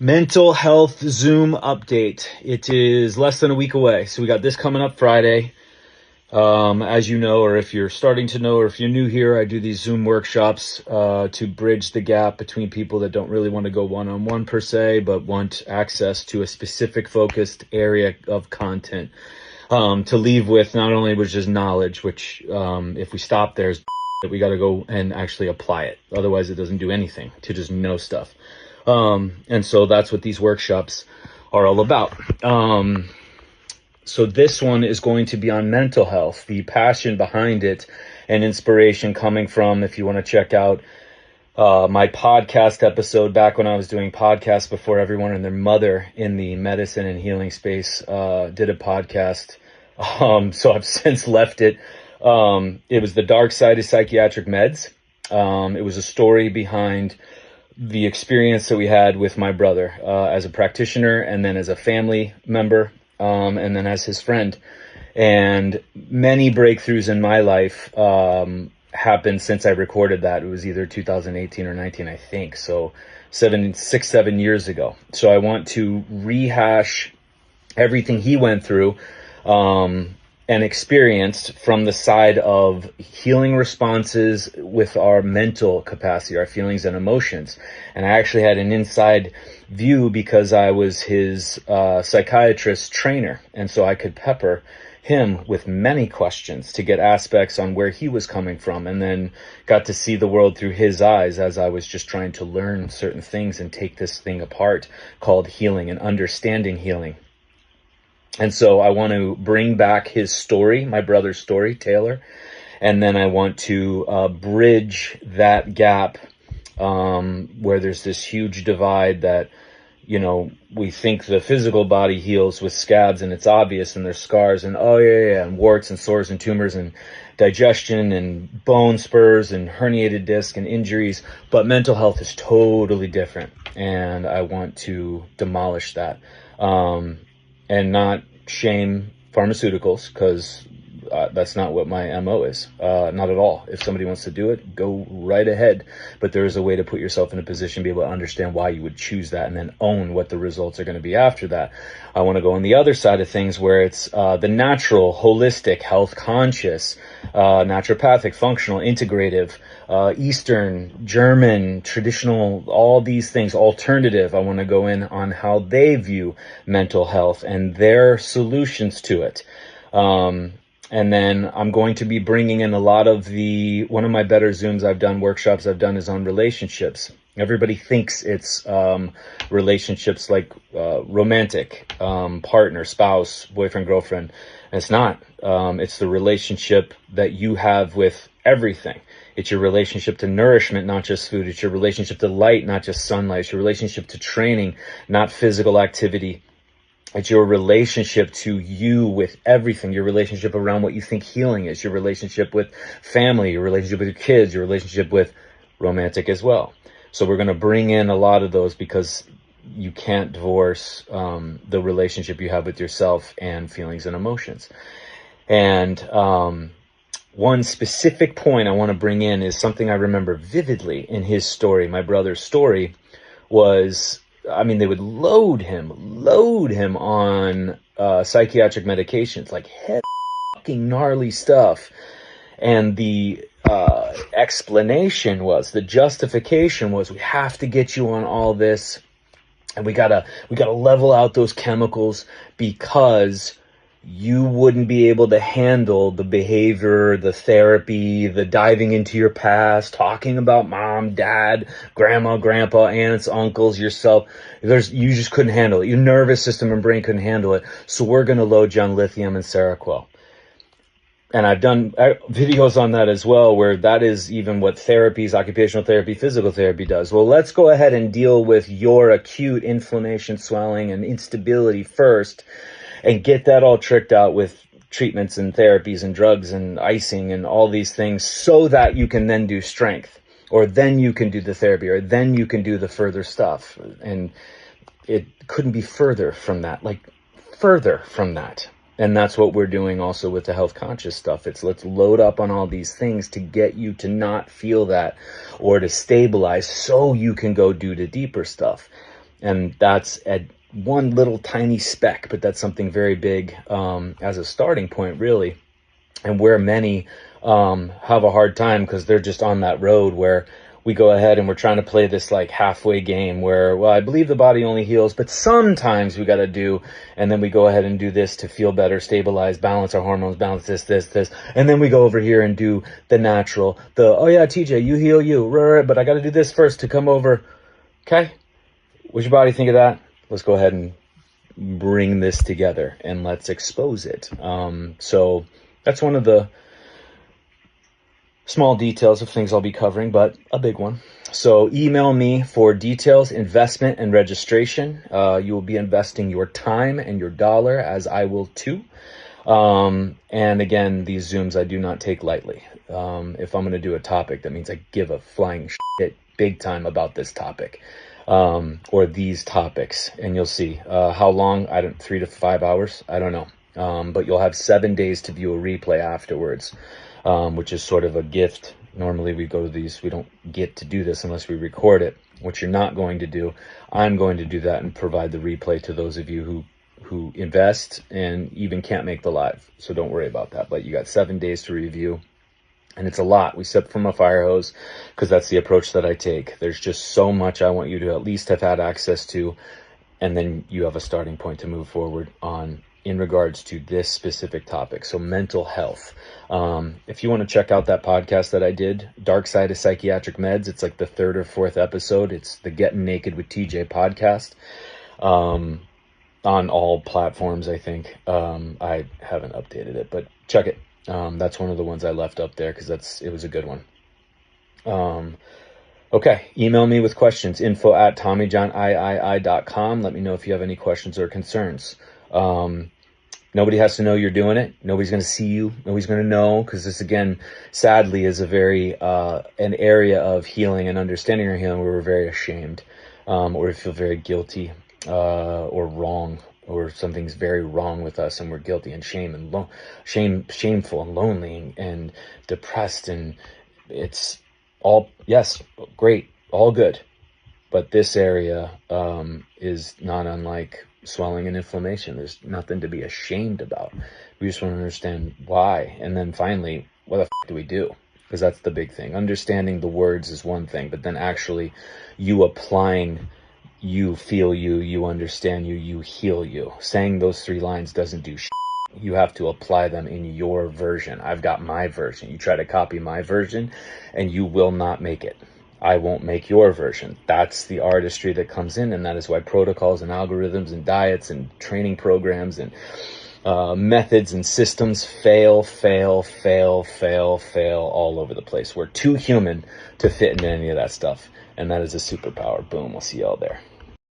Mental health Zoom update. It is less than a week away. So we got this coming up Friday. As you know, or if you're starting to know, or if you're new here, I do these Zoom workshops to bridge the gap between people that don't really want to go one-on-one per se, but want access to a specific focused area of content to leave with not only which is knowledge, which if we stop there is that we got to go and actually apply it. Otherwise, it doesn't do anything to just know stuff. And so that's what these workshops are all about. So this one is going to be on mental health, the passion behind it and inspiration coming from, if you want to check out my podcast episode back when I was doing podcasts before everyone and their mother in the medicine and healing space did a podcast. So I've since left it. It was the dark side of psychiatric meds. It was a story behind the experience that we had with my brother as a practitioner, and then as a family member, and then as his friend. And many breakthroughs in my life happened since I recorded that. It was either 2018 or 19, I think. So 7 years ago. So I want to rehash everything he went through and experienced from the side of healing responses with our mental capacity, our feelings and emotions. And I actually had an inside view because I was his psychiatrist trainer. And so I could pepper him with many questions to get aspects on where he was coming from, and then got to see the world through his eyes as I was just trying to learn certain things and take this thing apart called healing and understanding healing. And so I want to bring back his story, my brother's story, Taylor. And then I want to bridge that gap where there's this huge divide that, you know, we think the physical body heals with scabs and it's obvious and there's scars and and warts and sores and tumors and digestion and bone spurs and herniated disc and injuries. But mental health is totally different. And I want to demolish that. And not shame pharmaceuticals, because that's not what my MO is. Not at all. If somebody wants to do it, go right ahead. But there is a way to put yourself in a position to be able to understand why you would choose that and then own what the results are going to be after that. I want to go on the other side of things where it's the natural, holistic, health conscious, naturopathic, functional, integrative, Eastern, German, traditional, all these things, alternative. I want to go in on how they view mental health and their solutions to it. And then I'm going to be bringing in a lot of one of my better Zooms I've done, workshops I've done, is on relationships. Everybody thinks it's relationships like romantic, partner, spouse, boyfriend, girlfriend. And it's not. It's the relationship that you have with everything. It's your relationship to nourishment, not just food. It's your relationship to light, not just sunlight. It's your relationship to training, not physical activity. It's your relationship to you with everything, your relationship around what you think healing is, your relationship with family, your relationship with your kids, your relationship with romantic as well. So we're going to bring in a lot of those because you can't divorce the relationship you have with yourself and feelings and emotions. And one specific point I want to bring in is something I remember vividly in his story, my brother's story, was, I mean, they would load him on psychiatric medications, like fucking gnarly stuff. And the explanation was, the justification was, we have to get you on all this, and we gotta level out those chemicals because you wouldn't be able to handle the behavior, the therapy, the diving into your past, talking about mom, dad, grandma, grandpa, aunts, uncles, yourself. You just couldn't handle it. Your nervous system and brain couldn't handle it. So we're going to load you on lithium and Seroquel. And I've done videos on that as well, where that is even what therapies, occupational therapy, physical therapy does. Well, let's go ahead and deal with your acute inflammation, swelling, and instability first, and get that all tricked out with treatments and therapies and drugs and icing and all these things, so that you can then do strength, or then you can do the therapy, or then you can do the further stuff. And it couldn't be further from that, like further from that. And that's what we're doing also with the health conscious stuff. It's let's load up on all these things to get you to not feel that, or to stabilize so you can go do the deeper stuff. And that's at one little tiny speck, but that's something very big as a starting point, really. And where many have a hard time because they're just on that road where we go ahead and we're trying to play this like halfway game where, well, I believe the body only heals, but sometimes we got to do, and then we go ahead and do this to feel better, stabilize, balance our hormones, balance this. And then we go over here and do the natural, oh yeah, TJ, you heal you, right, but I got to do this first to come over. Okay. What's your body think of that? Let's go ahead and bring this together and let's expose it. So that's one of the small details of things I'll be covering, but a big one. So email me for details, investment, and registration. You will be investing your time and your dollar, as I will too. And again, these Zooms I do not take lightly. If I'm going to do a topic, that means I give a flying shit big time about this topic, or these topics. And you'll see how long, 3 to 5 hours, I don't know. But you'll have 7 days to view a replay afterwards. Which is sort of a gift. Normally we go to these, we don't get to do this unless we record it, which you're not going to do. I'm going to do that and provide the replay to those of you who invest and even can't make the live. So don't worry about that. But you got 7 days to review. And it's a lot. We sip from a fire hose because that's the approach that I take. There's just so much I want you to at least have had access to. And then you have a starting point to move forward on in regards to this specific topic. So mental health. If you want to check out that podcast that I did, Dark Side of Psychiatric Meds, it's like the 3rd or 4th episode. It's the Getting Naked with TJ podcast, on all platforms, I think. I haven't updated it, but check it. That's one of the ones I left up there because it was a good one. Okay, email me with questions, info@TommyJohnIII.com. Let me know if you have any questions or concerns. Nobody has to know you're doing it. Nobody's going to see you. Nobody's going to know, because this, again, sadly, is a very an area of healing and understanding our healing where we're very ashamed, or we feel very guilty or wrong, or something's very wrong with us and we're guilty and shameful and lonely and depressed, and it's all, yes, great, all good, but this area is not unlike swelling and inflammation. There's nothing to be ashamed about. We just want to understand why, and then finally, what the do we do? Because that's the big thing. Understanding the words is one thing, but then actually you applying, you feel you understand you heal you. Saying those 3 lines doesn't do shit. You have to apply them in your version. I've got my version. You try to copy my version and you will not make it. I won't make your version. That's the artistry that comes in, and that is why protocols and algorithms and diets and training programs and methods and systems fail all over the place. We're too human to fit into any of that stuff, and that is a superpower. Boom, we'll see y'all there.